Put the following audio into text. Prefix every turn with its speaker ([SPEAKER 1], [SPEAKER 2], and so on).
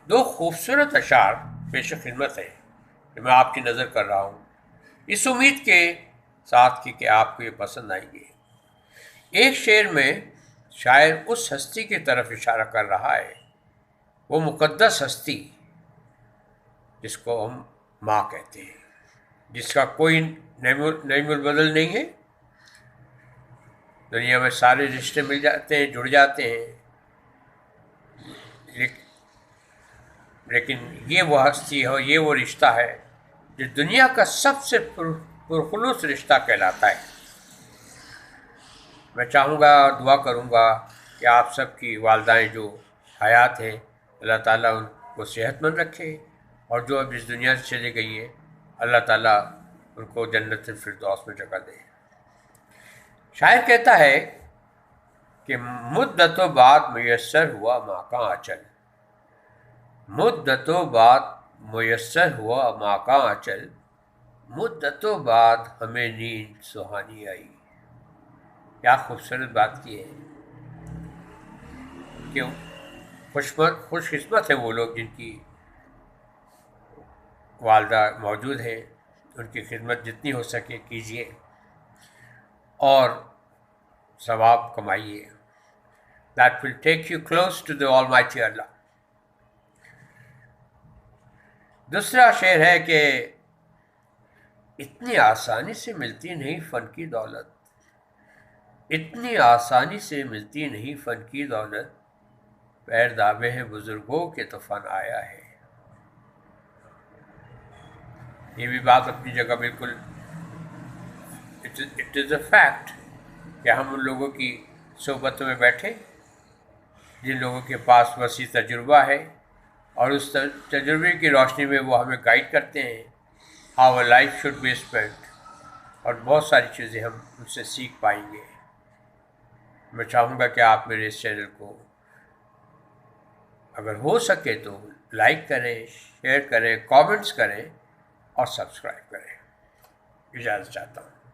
[SPEAKER 1] دو خوبصورت اشعار پیش خدمت ہیں کہ میں آپ کی نظر کر رہا ہوں، اس امید کے ساتھ کہ آپ کو یہ پسند آئیں گے۔ ایک شعر میں شاعر اس ہستی کی طرف اشارہ کر رہا ہے، وہ مقدس ہستی جس کو ہم ماں کہتے ہیں، جس کا کوئی نعیم البدل نہیں ہے۔ دنیا میں سارے رشتے مل جاتے ہیں، جڑ جاتے ہیں، لیکن یہ وہ ہستی ہے، یہ وہ رشتہ ہے جو دنیا کا سب سے پرخلوص رشتہ کہلاتا ہے۔ میں چاہوں گا اور دعا کروں گا کہ آپ سب کی والدائیں جو حیات ہیں، اللہ تعالیٰ ان کو صحت مند رکھے، اور جو اب اس دنیا سے چلی گئی ہے، اللہ تعالیٰ ان کو جنت الفردوس میں جگہ دے۔ شاعر کہتا ہے کہ مدتوں بعد میسر ہوا ماں کا آنچل، مدتوں بعد میسر ہوا ماں کا آنچل، مدتوں بعد ہمیں نیند سہانی آئی۔ کیا خوبصورت بات کی ہے کہ خوش قسمت ہیں وہ لوگ جن کی والدہ موجود ہیں، ان کی خدمت جتنی ہو سکے کیجیے اور ثواب کمائیے۔ That will take you close to the Almighty Allah۔ دوسرا شعر ہے کہ اتنی آسانی سے ملتی نہیں فن کی دولت، اتنی آسانی سے ملتی نہیں فن کی دولت، پیر دابے ہیں بزرگوں کے تو فن آیا ہے۔ یہ بھی بات اپنی جگہ بالکل اٹ از اے فیکٹ کہ ہم ان لوگوں کی صحبتوں میں بیٹھے جن لوگوں کے پاس وسیع تجربہ ہے، اور اس تجربے کی روشنی میں وہ ہمیں گائیڈ کرتے ہیں how a life should be spent, اور بہت ساری چیزیں ہم ان سے سیکھ پائیں گے۔ میں چاہوں گا کہ آپ میرے اس چینل کو اگر ہو سکے تو لائک کریں، شیئر کریں، کامنٹس کریں اور سبسکرائب کریں۔ اجازت چاہتا ہوں۔